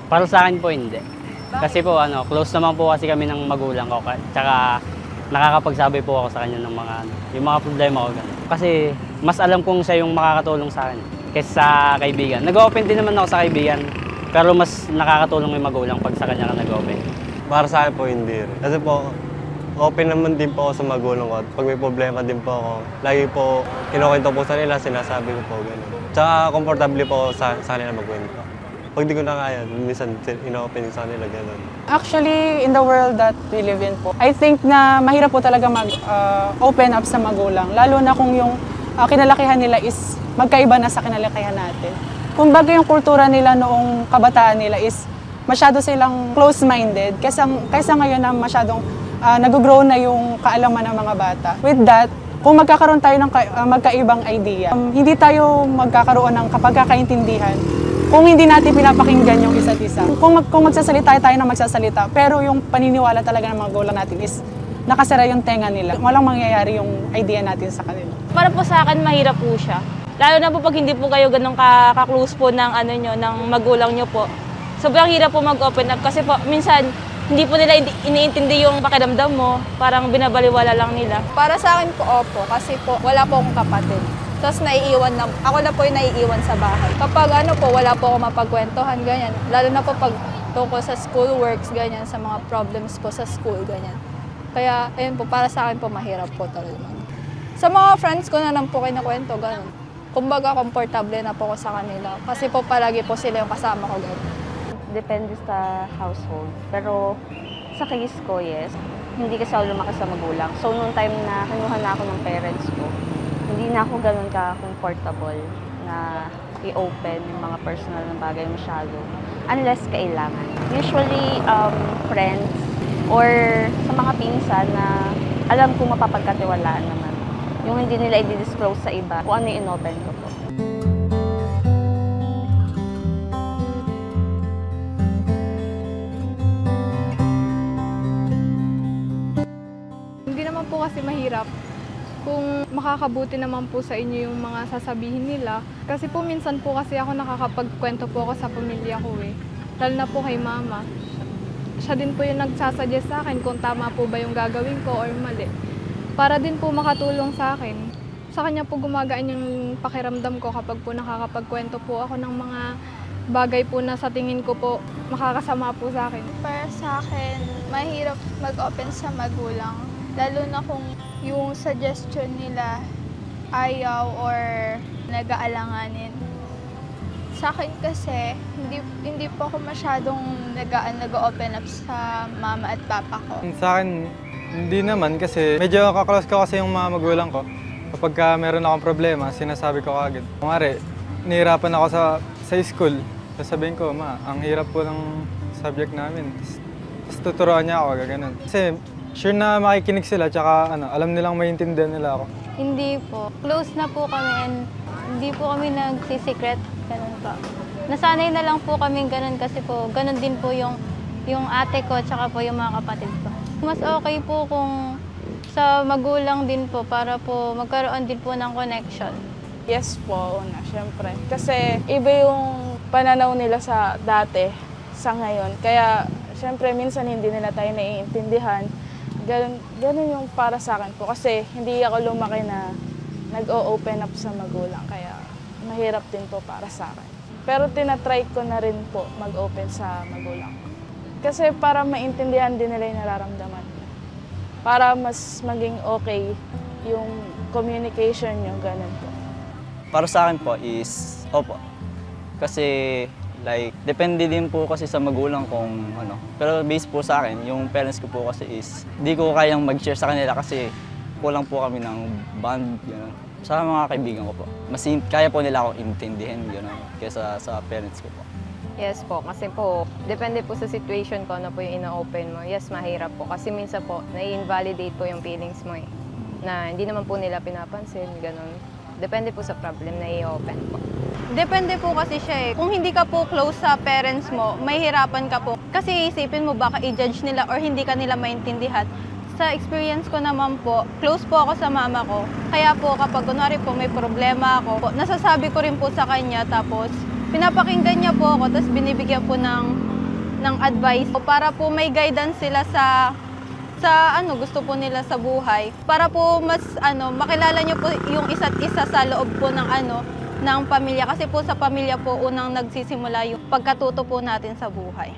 Para sa akin po hindi. Kasi po close naman po kasi kami ng magulang ko. Tsaka nakakapagsabi po ako sa kanya ng yung mga problema ko ganun. Kasi mas alam kong siya yung makakatulong sa akin kaysa sa kaibigan. Nag-open din naman ako sa kaibigan, pero mas nakakatulong yung magulang pag sa kanya ka nag-open. Para sa akin po hindi rin. Kasi po, open naman din po ako sa magulang ko. Pag may problema din po ako, lagi po kinukwento po sa nila, sinasabi ko po gano'n. Tsaka komportable po ako sa kanila magkwento. Pag di ko na kaya, minsan ino-open sa kanila gano'n. Actually, in the world that we live in po, I think na mahirap po talaga mag-open up sa magulang. Lalo na kung yung kinalakihan nila is magkaiba na sa kinalakihan natin. Kumbaga yung kultura nila noong kabataan nila is masyado silang close-minded kaysa ngayon na masyadong nag-grow na yung kaalaman ng mga bata. With that, kung magkakaroon tayo ng magkaibang idea, hindi tayo magkakaroon ng kapagkakaintindihan kung hindi natin pinapakinggan yung isa't isa. Kung magsasalita tayo ng magsasalita, pero yung paniniwala talaga ng mga magulang natin is nakasara yung tenga nila. Walang mangyayari yung idea natin sa kanila. Para po sa akin, mahirap po siya. Lalo na po pag hindi po kayo ganun ka-close po ng, ng magulang nyo po. Sobrang hirap po mag-open up kasi po minsan hindi po nila iniintindi yung pakiramdam mo, parang binabaliwala lang nila. Para sa akin po, opo, kasi po wala po akong kapatid. Tapos ako na po yung naiiwan sa bahay. Kapag wala po ako mapagkwentuhan, ganyan. Lalo na po pag tungkol sa school works, ganyan, sa mga problems po sa school, ganyan. Kaya, ayun po, para sa akin po, mahirap po talaga. Sa mga friends ko na lang po kinakwento, ganun. Kumbaga, komportable na po ako sa kanila. Kasi po, palagi po sila yung kasama ko, ganun. Depende sa household. Pero sa case ko, yes, hindi kasi ako lumaki sa magulang. So, noong time na kinuha na ako ng parents ko, hindi na ako ganun ka-comfortable na i-open yung mga personal na bagay masyado. Unless kailangan. Usually, friends or sa mga pinsan na alam kong mapapagkatiwalaan naman. Yung hindi nila i-disclose sa iba kung ano yung in-open ko po. Hindi naman po kasi mahirap kung makakabuti naman po sa inyo yung mga sasabihin nila. Kasi po minsan po kasi ako nakakapagkwento po ako sa pamilya ko eh. Lalo na po kay mama. Siya din po yung nagsasuggest sa akin kung tama po ba yung gagawin ko or mali. Para din po makatulong sa akin. Sa kanya po gumagaan yung pakiramdam ko kapag po nakakapagkwento po ako ng mga bagay po na sa tingin ko po makakasama po sa akin. Para sa akin, mahirap mag-open sa magulang. Lalo na kung yung suggestion nila ayaw or nag-aalanganin. Sa akin kasi, hindi po ako masyadong nag-open up sa mama at papa ko. Sa akin, hindi naman kasi medyo kaklose ko kasi yung mga magulang ko. Kapag meron akong problema, sinasabi ko agad. Kunwari, nahihirapan ako sa school. Sasabihin ko, ma, ang hirap po ng subject namin. Tapos tuturuan niya ako, gano'n. Kasi sure na makikinig sila, tsaka alam nilang maintindihan nila ako. Hindi po. Close na po kami and hindi po kami nagsisecret. Ganun po. Nasanay na lang po kami ganun kasi po, ganun din po yung ate ko tsaka po yung mga kapatid ko. Mas okay po kung sa magulang din po para po magkaroon din po ng connection. Yes po, una, syempre. Kasi iba yung pananaw nila sa dati, sa ngayon. Kaya syempre minsan hindi nila tayo naiintindihan. Ganun yung para sa akin po. Kasi hindi ako lumaki na nag-o-open up sa magulang. Kaya mahirap din po para sa akin. Pero tinatry ko na rin po mag-open sa magulang. Kasi para maintindihan din nila yung nararamdaman. Para mas maging okay yung communication nyo, ganun po. Para sa akin po is, opo. Kasi like, depende din po kasi sa magulang kung ano. Pero based po sa akin, yung parents ko po kasi is, di ko kayang mag-share sa kanila kasi kulang po kami ng bond, gano'n. Sa mga kaibigan ko po. Mas kaya po nila akong intindihin, gano'n, kaysa sa parents ko po. Yes po, kasi po, depende po sa situation ko ano po yung ina-open mo. Yes, mahirap po. Kasi minsan po, nai-invalidate po yung feelings mo eh. Na hindi naman po nila pinapansin, gano'n. Depende po sa problem na i-open po. Depende po kasi siya eh. Kung hindi ka po close sa parents mo, mahihirapan ka po. Kasi isipin mo baka i-judge nila or hindi ka nila maintindihan. Sa experience ko naman po, close po ako sa mama ko. Kaya po kapag kunwari po may problema ako, nasasabi ko rin po sa kanya tapos pinapakinggan niya po ako tapos binibigyan po ng ng advice para po may guidance sila sa gusto po nila sa buhay. Para po mas makilala nyo po yung isa't isa sa loob po ng pamilya. Kasi po sa pamilya po unang nagsisimula yung pagkatuto po natin sa buhay.